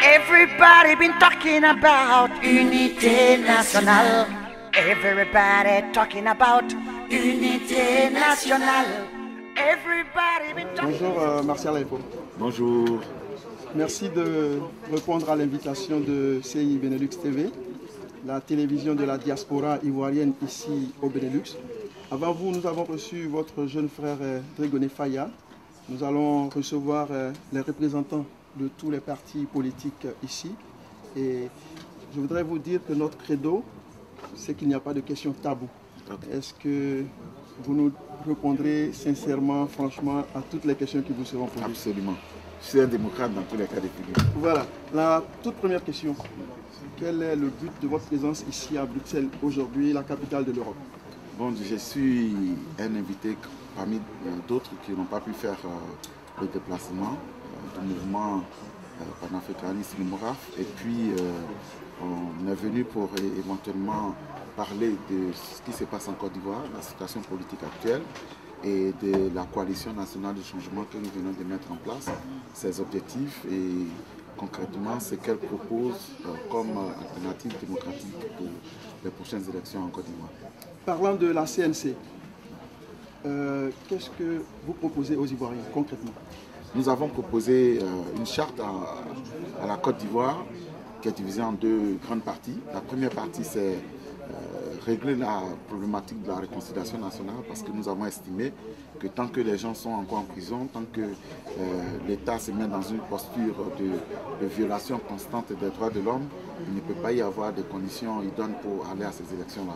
Everybody been talking about unité nationale. Everybody talking about unité nationale. Everybody been talking. Bonjour Martial Info. Bonjour. Merci de répondre à l'invitation de CI Benelux TV, la télévision de la diaspora ivoirienne ici au Benelux. Avant vous, nous avons reçu votre jeune frère Drégoné Faya. Nous allons recevoir les représentants de tous les partis politiques ici. Et je voudrais vous dire que notre credo, c'est qu'il n'y a pas de questions taboues. Est-ce que vous nous répondrez sincèrement, franchement, à toutes les questions qui vous seront posées? Absolument. Je suis un démocrate dans tous les cas de figure. Voilà. La toute première question. Quel est le but de votre présence ici à Bruxelles aujourd'hui, la capitale de l'Europe? Bon, je suis un invité parmi d'autres qui n'ont pas pu faire le déplacement du mouvement panafricaniste MORAF. Et puis, on est venu pour éventuellement parler de ce qui se passe en Côte d'Ivoire, la situation politique actuelle et de la coalition nationale de changement que nous venons de mettre en place, ses objectifs et concrètement ce qu'elle propose comme alternative démocratique pour les prochaines élections en Côte d'Ivoire. Parlant de la CNC, qu'est-ce que vous proposez aux Ivoiriens concrètement? Nous avons proposé une charte à la Côte d'Ivoire qui est divisée en deux grandes parties. La première partie, c'est régler la problématique de la réconciliation nationale parce que nous avons estimé que tant que les gens sont encore en prison, tant que l'État se met dans une posture de violation constante des droits de l'homme, il ne peut pas y avoir des conditions idoines pour aller à ces élections-là.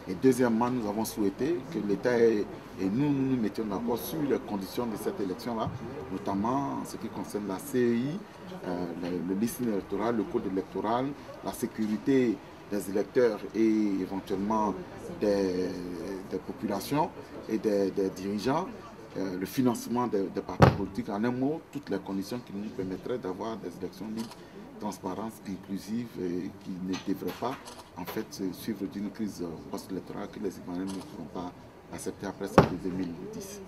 Et deuxièmement, nous avons souhaité que l'État et nous nous mettions d'accord sur les conditions de cette élection-là, notamment en ce qui concerne la CEI, le listing électoral, le code électoral, la sécurité des électeurs et éventuellement des populations et des dirigeants, le financement des partis politiques, en un mot, toutes les conditions qui nous permettraient d'avoir des élections libres, transparentes, inclusives et qui ne devraient pas en fait suivre d'une crise post-électorale que les Ivoiriens ne pourront pas accepter après celle de 2010.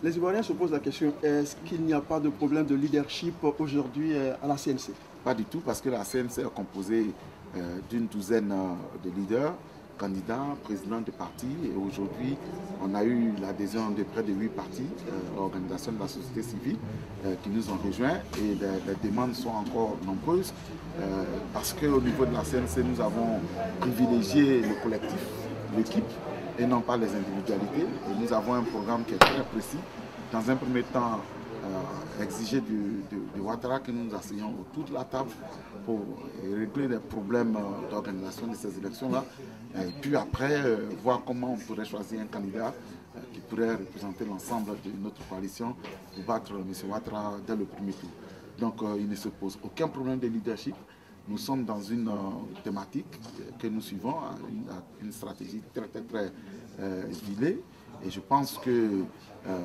Les Ivoiriens se posent la question, est-ce qu'il n'y a pas de problème de leadership aujourd'hui à la CNC? Pas du tout, parce que la CNC est composée d'une douzaine de leaders, candidats, présidents de partis. Et aujourd'hui, on a eu l'adhésion de près de 8 partis, organisations de la société civile qui nous ont rejoints. Et les demandes sont encore nombreuses parce qu'au niveau de la CNC, nous avons privilégié le collectif, l'équipe, et non pas les individualités. Et nous avons un programme qui est très précis. Dans un premier temps, exiger de Ouattara que nous nous asseyons autour de la table pour régler les problèmes d'organisation de ces élections-là. Et puis après, voir comment on pourrait choisir un candidat qui pourrait représenter l'ensemble de notre coalition pour battre M. Ouattara dès le premier tour. Donc il ne se pose aucun problème de leadership. Nous sommes dans une thématique que nous suivons, une stratégie très huilée. Et je pense que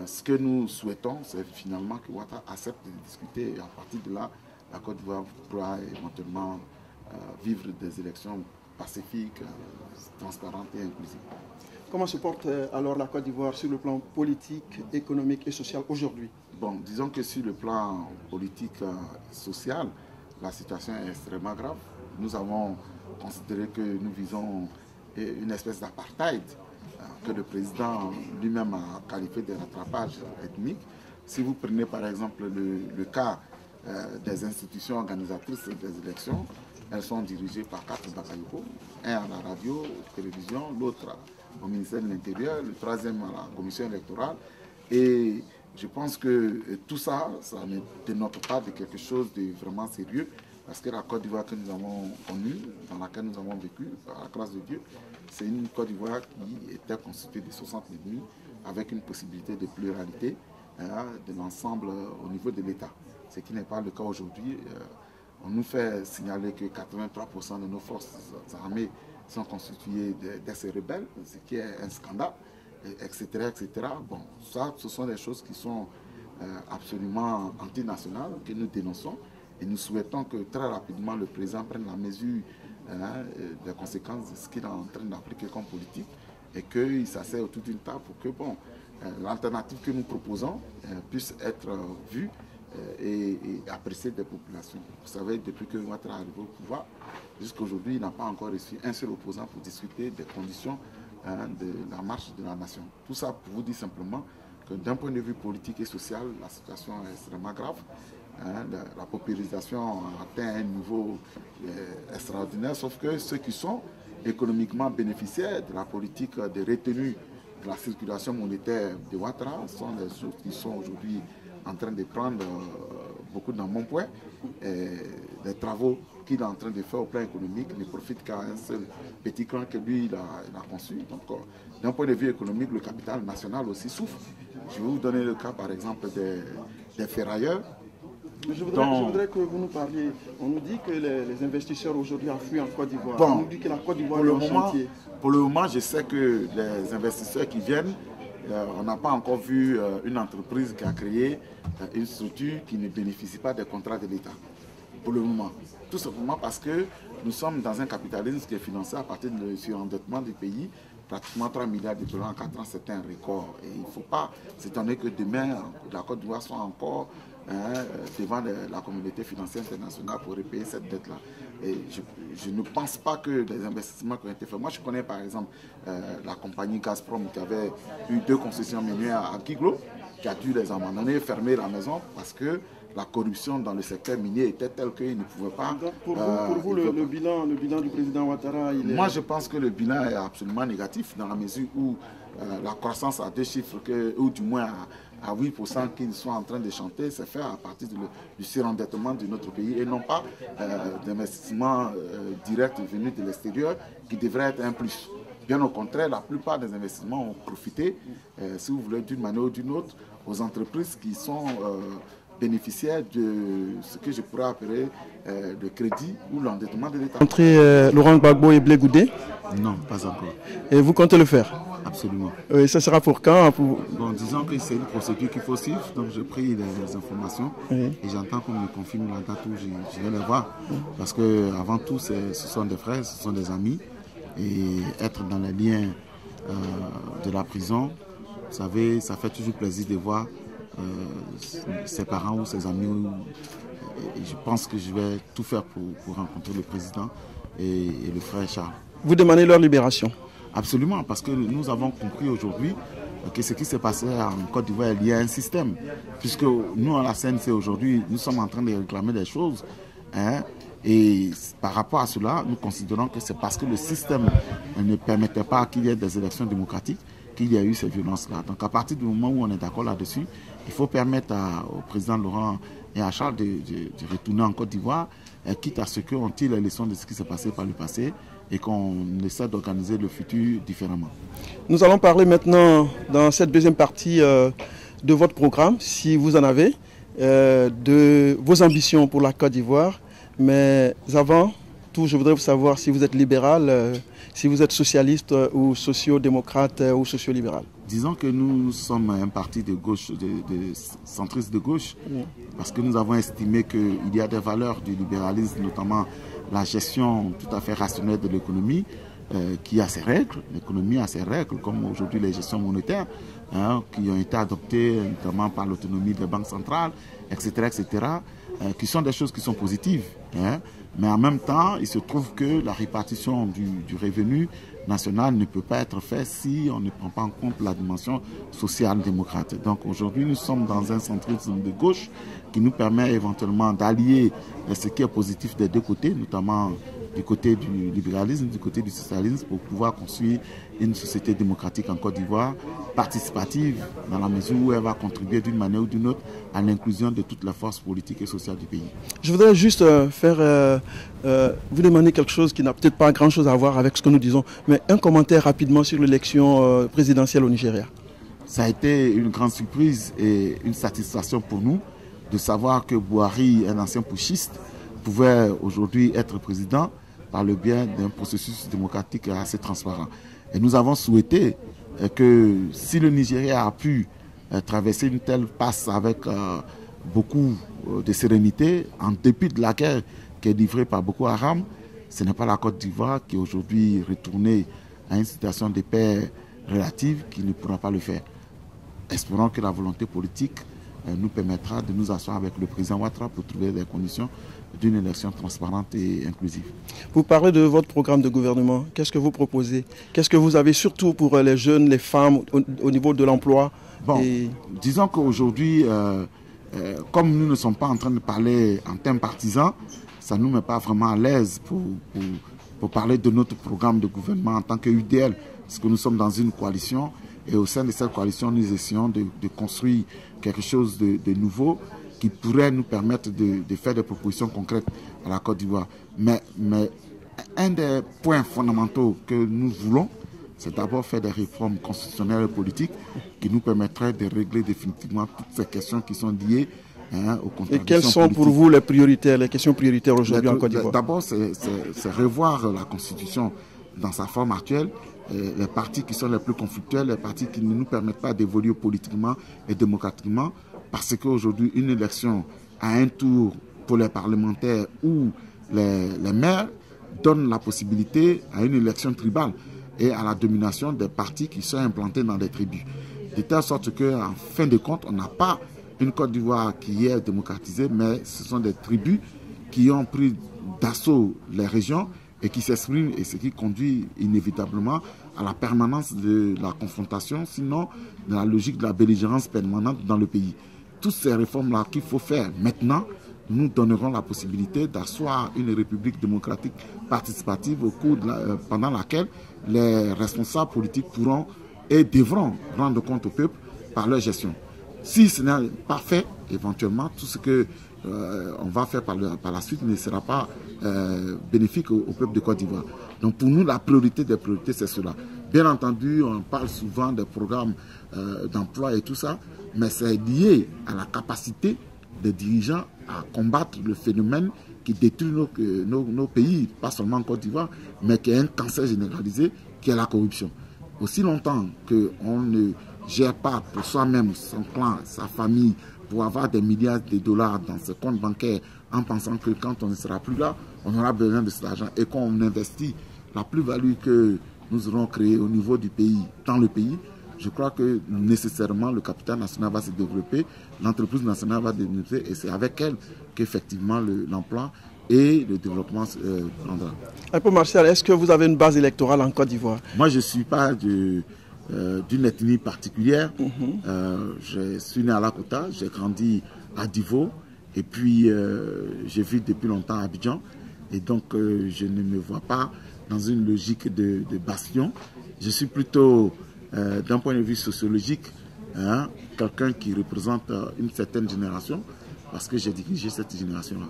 ce que nous souhaitons, c'est finalement que Ouattara accepte de discuter et à partir de là, la Côte d'Ivoire pourra éventuellement vivre des élections pacifiques, transparentes et inclusives. Comment se porte alors la Côte d'Ivoire sur le plan politique, économique et social aujourd'hui? Bon, disons que sur le plan politique et social, la situation est extrêmement grave. Nous avons considéré que nous visons une espèce d'apartheid que le président lui-même a qualifié de rattrapage ethnique. Si vous prenez par exemple le cas des institutions organisatrices des élections, elles sont dirigées par 4 Bakayoko, un à la radio, télévision, l'autre au ministère de l'Intérieur, le troisième à la commission électorale. Et je pense que tout ça, ça ne dénote pas de quelque chose de vraiment sérieux, parce que la Côte d'Ivoire que nous avons connue, dans laquelle nous avons vécu, par la grâce de Dieu, c'est une Côte d'Ivoire qui était constituée de 60 ethnies, avec une possibilité de pluralité de l'ensemble au niveau de l'État. Ce qui n'est pas le cas aujourd'hui. On nous fait signaler que 83% de nos forces armées sont constituées d'ex-rebelles, ce qui est un scandale, etc., etc. Bon, ça, ce sont des choses qui sont absolument antinationales, que nous dénonçons. Et nous souhaitons que très rapidement le président prenne la mesure des conséquences de ce qu'il est en train d'appliquer comme politique et qu'il s'asseye autour d'une table pour que l'alternative que nous proposons puisse être vue et apprécié des populations. Vous savez, depuis que Ouattara est arrivé au pouvoir, jusqu'à aujourd'hui, il n'a pas encore reçu un seul opposant pour discuter des conditions de la marche de la nation. Tout ça pour vous dire simplement que d'un point de vue politique et social, la situation est extrêmement grave. La paupérisation a atteint un niveau extraordinaire, sauf que ceux qui sont économiquement bénéficiaires de la politique de retenue de la circulation monétaire de Ouattara sont des choses qui sont aujourd'hui en train de prendre beaucoup d'embonpoint. Les travaux qu'il est en train de faire au plan économique ne profitent qu'à un seul petit clan que lui il a conçu. Donc, d'un point de vue économique, le capital national aussi souffre. Je vais vous donner le cas, par exemple, des ferrailleurs. Je voudrais que vous nous parliez. On nous dit que les investisseurs aujourd'hui affluent en Côte d'Ivoire. Bon, on nous dit que la Côte d'Ivoire est en chantier. Pour le moment, je sais que les investisseurs qui viennent, on n'a pas encore vu une entreprise qui a créé une structure qui ne bénéficie pas des contrats de l'État. Pour le moment. Tout simplement parce que nous sommes dans un capitalisme qui est financé à partir du surendettement du pays. Pratiquement 3 milliards de dollars en 4 ans, c'est un record. Et il ne faut pas s'étonner que demain, la Côte d'Ivoire soit encore devant la communauté financière internationale pour repayer cette dette-là. Et je ne pense pas que les investissements qui ont été faits. Moi, je connais par exemple la compagnie Gazprom qui avait eu 2 concessions minières à Kiglo, qui a dû les abandonner, fermer la maison parce que la corruption dans le secteur minier était telle qu'il ne pouvait pas... Donc pour vous le bilan du président Ouattara, il est... Moi, je pense que le bilan est absolument négatif dans la mesure où la croissance à 2 chiffres, ou du moins à 8% qu'ils sont en train de chanter, c'est fait à partir du surendettement de notre pays et non pas d'investissements directs venus de l'extérieur qui devraient être un plus. Bien au contraire, la plupart des investissements ont profité, si vous voulez, d'une manière ou d'une autre, aux entreprises qui sont bénéficiaires de ce que je pourrais appeler le crédit ou l'endettement de l'État. Entrer Laurent Gbagbo et Blé Goudé? Non, pas encore. Et vous comptez le faire? Absolument. Et ça sera pour quand? Bon, disons que c'est une procédure qu'il faut suivre, donc j'ai pris les informations et j'entends qu'on me confirme la date où j'irai les voir. Parce que avant tout, ce sont des frères, ce sont des amis. Et être dans les liens de la prison, vous savez, ça fait toujours plaisir de voir ses parents ou ses amis. Et je pense que je vais tout faire pour rencontrer le président et le frère Charles. Vous demandez leur libération? Absolument, parce que nous avons compris aujourd'hui que ce qui s'est passé en Côte d'Ivoire, il y a un système. Puisque nous, à la CNC aujourd'hui, nous sommes en train de réclamer des choses. Et par rapport à cela, nous considérons que c'est parce que le système ne permettait pas qu'il y ait des élections démocratiques qu'il y a eu ces violences-là. Donc à partir du moment où on est d'accord là-dessus, il faut permettre au président Laurent et à Charles de retourner en Côte d'Ivoire, quitte à ce qu'on tire les leçons de ce qui s'est passé par le passé et qu'on essaie d'organiser le futur différemment. Nous allons parler maintenant, dans cette deuxième partie, de votre programme, si vous en avez, de vos ambitions pour la Côte d'Ivoire. Mais avant tout, je voudrais vous savoir si vous êtes libéral, si vous êtes socialiste ou socio-démocrate ou socio-libéral. Disons que nous sommes un parti de gauche, de centriste de gauche, parce que nous avons estimé qu'il y a des valeurs du libéralisme, notamment la gestion tout à fait rationnelle de l'économie, qui a ses règles. L'économie a ses règles, comme aujourd'hui les gestions monétaires, qui ont été adoptées notamment par l'autonomie des banques centrales, etc., qui sont des choses qui sont positives. Mais en même temps, il se trouve que la répartition du revenu national ne peut pas être faite si on ne prend pas en compte la dimension social-démocrate. Donc aujourd'hui, nous sommes dans un centrisme de gauche qui nous permet éventuellement d'allier ce qui est positif des deux côtés, notamment du côté du libéralisme, du côté du socialisme, pour pouvoir construire une société démocratique en Côte d'Ivoire, participative, dans la mesure où elle va contribuer d'une manière ou d'une autre à l'inclusion de toutes les forces politiques et sociales du pays. Je voudrais juste vous demander quelque chose qui n'a peut-être pas grand-chose à voir avec ce que nous disons, mais un commentaire rapidement sur l'élection présidentielle au Nigeria. Ça a été une grande surprise et une satisfaction pour nous de savoir que Buhari, un ancien putschiste, pouvait aujourd'hui être président par le biais d'un processus démocratique assez transparent. Et nous avons souhaité que si le Nigeria a pu traverser une telle passe avec beaucoup de sérénité, en dépit de la guerre qui est livrée par Boko Haram, ce n'est pas la Côte d'Ivoire qui est aujourd'hui retournée à une situation de paix relative qui ne pourra pas le faire. Espérons que la volonté politique nous permettra de nous asseoir avec le président Ouattara pour trouver les conditions d'une élection transparente et inclusive. Vous parlez de votre programme de gouvernement. Qu'est-ce que vous proposez? Qu'est-ce que vous avez surtout pour les jeunes, les femmes, au niveau de l'emploi? Bon, disons qu'aujourd'hui, comme nous ne sommes pas en train de parler en termes partisans, ça ne nous met pas vraiment à l'aise pour parler de notre programme de gouvernement en tant qu'UDL, parce que nous sommes dans une coalition et au sein de cette coalition, nous essayons de construire quelque chose de nouveau qui pourrait nous permettre de faire des propositions concrètes à la Côte d'Ivoire. Mais un des points fondamentaux que nous voulons, c'est d'abord faire des réformes constitutionnelles et politiques qui nous permettraient de régler définitivement toutes ces questions qui sont liées aux contradictions. Et quelles sont politiques. pour vous les questions prioritaires aujourd'hui en Côte d'Ivoire? D'abord, c'est revoir la Constitution dans sa forme actuelle. Les partis qui sont les plus conflictuels, les partis qui ne nous permettent pas d'évoluer politiquement et démocratiquement, parce qu'aujourd'hui, une élection à un tour pour les parlementaires ou les maires donne la possibilité à une élection tribale et à la domination des partis qui sont implantés dans des tribus. De telle sorte qu'en fin de compte, on n'a pas une Côte d'Ivoire qui est démocratisée, mais ce sont des tribus qui ont pris d'assaut les régions et qui s'expriment, et ce qui conduit inévitablement à la permanence de la confrontation, sinon de la logique de la belligérance permanente dans le pays. Toutes ces réformes-là qu'il faut faire maintenant, nous donneront la possibilité d'asseoir une république démocratique participative pendant laquelle les responsables politiques pourront et devront rendre compte au peuple par leur gestion. Si ce n'est pas fait, éventuellement, tout ce que on va faire par la suite ne sera pas bénéfique au peuple de Côte d'Ivoire. Donc pour nous, la priorité des priorités, c'est cela. Bien entendu, on parle souvent des programmes d'emploi et tout ça, mais c'est lié à la capacité des dirigeants à combattre le phénomène qui détruit nos pays, pas seulement en Côte d'Ivoire, mais qui est un cancer généralisé, qui est la corruption. Aussi longtemps qu'on ne gère pas pour soi-même, son clan, sa famille, pour avoir des milliards de dollars dans ce compte bancaire en pensant que quand on ne sera plus là, on aura besoin de cet argent et qu'on investit la plus-value que nous aurons créée au niveau du pays, dans le pays, je crois que nécessairement le capital national va se développer, l'entreprise nationale va se développer et c'est avec elle qu'effectivement l'emploi et le développement prendra. Paul Martial, est-ce que vous avez une base électorale en Côte d'Ivoire? Moi, je ne suis pas d'une ethnie particulière. Je suis né à Lakota, j'ai grandi à Divo et puis je vis depuis longtemps à Abidjan. Et donc, je ne me vois pas dans une logique de bastion. Je suis plutôt, d'un point de vue sociologique, quelqu'un qui représente une certaine génération, parce que j'ai dirigé cette génération-là.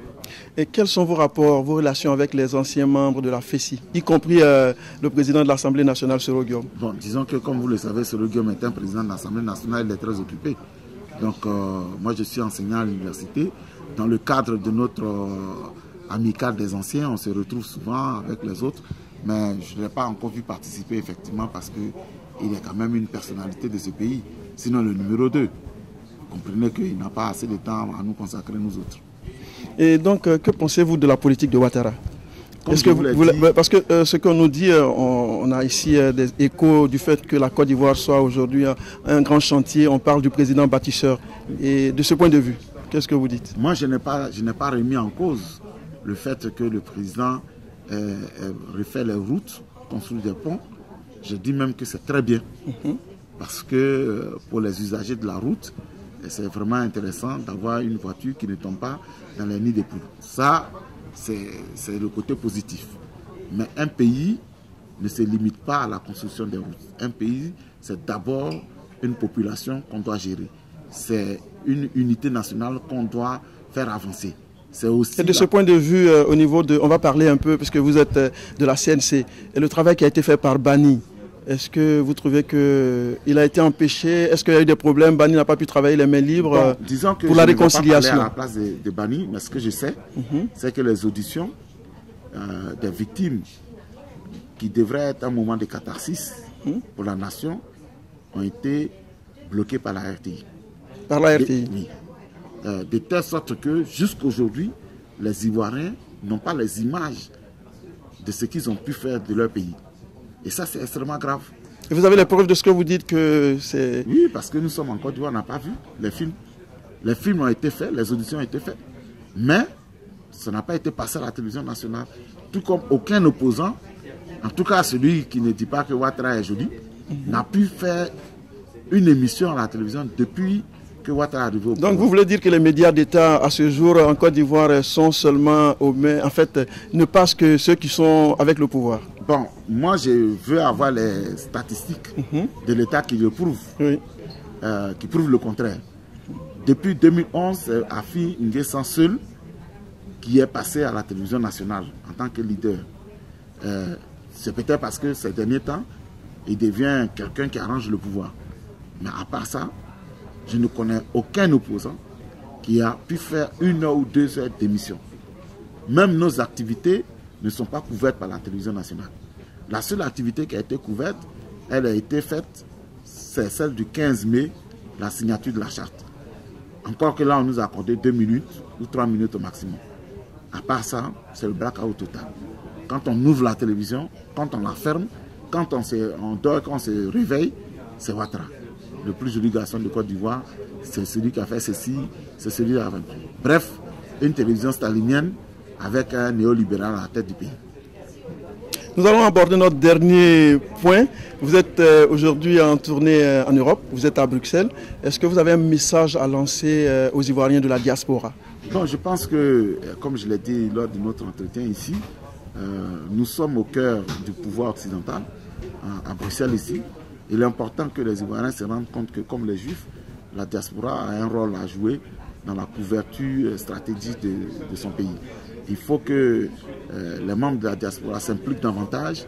Et quels sont vos rapports, vos relations avec les anciens membres de la FECI, y compris le président de l'Assemblée nationale, Soro Guillaume? Bon, disons que comme vous le savez, Soro Guillaume est un président de l'Assemblée nationale, il est très occupé. Donc, moi je suis enseignant à l'université. Dans le cadre de notre amicale des anciens, on se retrouve souvent avec les autres, mais je ne l'ai pas encore vu participer effectivement parce qu'il est quand même une personnalité de ce pays, sinon le numéro 2. Comprenez qu'il n'a pas assez de temps à nous consacrer nous autres. Et donc, que pensez-vous de la politique de Ouattara? Parce que ce qu'on nous dit, on a ici des échos du fait que la Côte d'Ivoire soit aujourd'hui un grand chantier. On parle du président bâtisseur. Et de ce point de vue, qu'est-ce que vous dites? Moi, je n'ai pas remis en cause le fait que le président refait les routes, construit des ponts. Je dis même que c'est très bien. Parce que pour les usagers de la route, c'est vraiment intéressant d'avoir une voiture qui ne tombe pas dans les nids des poules. Ça, c'est le côté positif. Mais un pays ne se limite pas à la construction des routes. Un pays, c'est d'abord une population qu'on doit gérer. C'est une unité nationale qu'on doit faire avancer. Et de ce point de vue, au niveau de... On va parler un peu, puisque vous êtes de la CNC, et le travail qui a été fait par Bani, est-ce que vous trouvez qu'il a été empêché? Est-ce qu'il y a eu des problèmes? Bani n'a pas pu travailler les mains libres pour la réconciliation? Je ne vais pas parler à la place de Bani, mais ce que je sais, c'est que les auditions des victimes, qui devraient être un moment de catharsis pour la nation, ont été bloquées par la RTI. Par la RTI? Oui. De telle sorte que jusqu'aujourd'hui, les Ivoiriens n'ont pas les images de ce qu'ils ont pu faire de leur pays. Et ça, c'est extrêmement grave. Et vous avez les preuves de ce que vous dites que c'est... Oui, parce que nous sommes en Côte d'Ivoire, on n'a pas vu les films. Les films ont été faits, les auditions ont été faites. Mais ça n'a pas été passé à la télévision nationale. Tout comme aucun opposant, en tout cas celui qui ne dit pas que Ouattara est joli, n'a pu faire une émission à la télévision depuis que Ouattara est arrivé au pouvoir. Donc vous voulez dire que les médias d'État à ce jour en Côte d'Ivoire sont seulement aux mains, en fait, ne passent que ceux qui sont avec le pouvoir? Bon, moi je veux avoir les statistiques de l'État qui le prouvent, qui prouvent le contraire. Depuis 2011, c'est Afi N'Guessan seul qui est passé à la télévision nationale en tant que leader. C'est peut-être parce que ces derniers temps, il devient quelqu'un qui arrange le pouvoir. Mais à part ça, je ne connais aucun opposant qui a pu faire 1 heure ou 2 heures d'émission. Même nos activités ne sont pas couvertes par la télévision nationale. La seule activité qui a été couverte, elle a été faite, c'est celle du 15 mai, la signature de la charte. Encore que là, on nous a accordé 2 minutes ou 3 minutes au maximum. À part ça, c'est le blackout total. Quand on ouvre la télévision, quand on la ferme, quand on dort, quand on se réveille, c'est Ouattara. Le plus joli garçon de Côte d'Ivoire, c'est celui qui a fait ceci, c'est celui qui a fait. Bref, une télévision stalinienne avec un néolibéral à la tête du pays. Nous allons aborder notre dernier point. Vous êtes aujourd'hui en tournée en Europe, vous êtes à Bruxelles. Est-ce que vous avez un message à lancer aux Ivoiriens de la diaspora? Bon, je pense que, comme je l'ai dit lors de notre entretien ici, nous sommes au cœur du pouvoir occidental, à Bruxelles ici. Il est important que les Ivoiriens se rendent compte que, comme les Juifs, la diaspora a un rôle à jouer dans la couverture stratégique de son pays. Il faut que les membres de la diaspora s'impliquent davantage,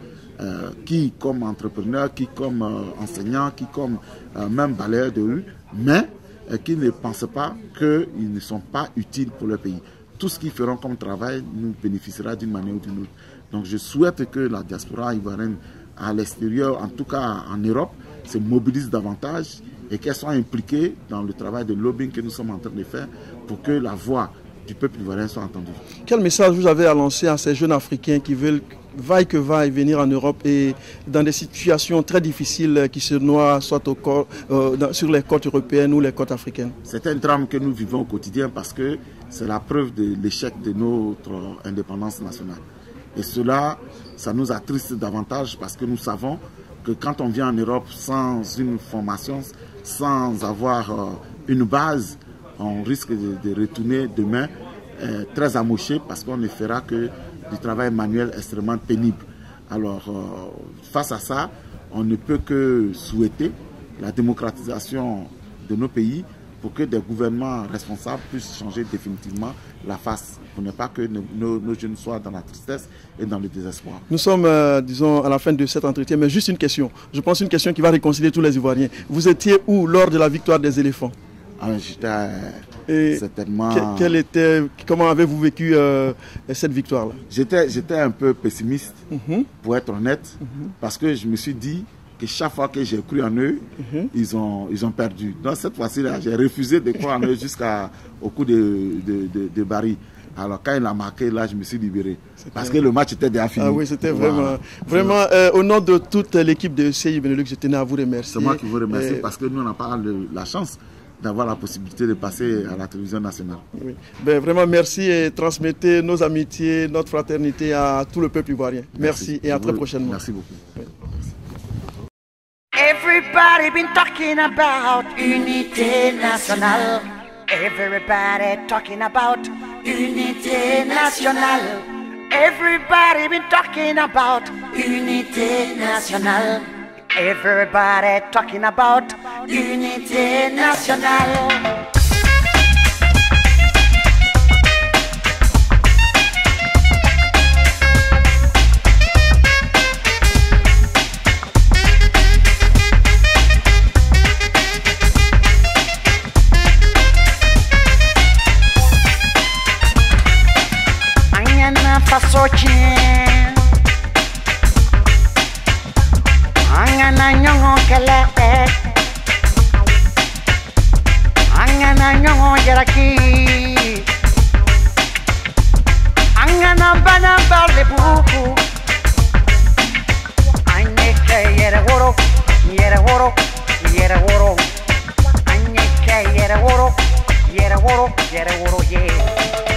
qui comme entrepreneurs, qui comme enseignants, qui comme même balayeurs de rue, mais qui ne pensent pas qu'ils ne sont pas utiles pour le pays. Tout ce qu'ils feront comme travail nous bénéficiera d'une manière ou d'une autre. Donc je souhaite que la diaspora ivoirienne à l'extérieur, en tout cas en Europe, se mobilise davantage et qu'elle soit impliquée dans le travail de lobbying que nous sommes en train de faire pour que la voix du peuple ivoirien soit entendue. Quel message vous avez à lancer à ces jeunes Africains qui veulent vaille que vaille venir en Europe et dans des situations très difficiles qui se noient soit sur les côtes européennes ou les côtes africaines? C'est un drame que nous vivons au quotidien parce que c'est la preuve de l'échec de notre indépendance nationale. Et cela, ça nous attriste davantage parce que nous savons que quand on vient en Europe sans une formation, sans avoir une base, on risque de retourner demain très amoché parce qu'on ne fera que du travail manuel extrêmement pénible. Alors, face à ça, on ne peut que souhaiter la démocratisation de nos pays pour que des gouvernements responsables puissent changer définitivement la face, pour ne pas que nos jeunes soient dans la tristesse et dans le désespoir. Nous sommes, disons, à la fin de cet entretien, mais juste une question. Je pense une question qui va réconcilier tous les Ivoiriens. Vous étiez où lors de la victoire des éléphants? J'étais certainement... Comment avez-vous vécu cette victoire-là? J'étais un peu pessimiste, pour être honnête, parce que je me suis dit que chaque fois que j'ai cru en eux, ils ont perdu. Donc cette fois-ci, j'ai refusé de croire en eux jusqu'au coup de Barry. Alors quand il a marqué, là, je me suis libéré. Parce que le match était déjà fini. Ah oui, c'était vraiment... Vraiment, au nom de toute l'équipe de CI Benelux, je tenais à vous remercier. C'est moi qui vous remercie parce que nous, on n'a pas la chance d'avoir la possibilité de passer à la télévision nationale. Oui. Ben, vraiment, merci et transmettez nos amitiés, notre fraternité à tout le peuple ivoirien. Merci et à très prochainement. Merci beaucoup. Oui. Everybody been talking about unité nationale. Everybody talking about unité nationale. Everybody been talking about unité nationale. Everybody talking about unité nationale. Fasochien Angana nyongo kelete Angana nyongo jaraki Angana bana barle buku Anyeke yere woro Yere woro Yere woro Anyeke yere woro yere woro, yeah.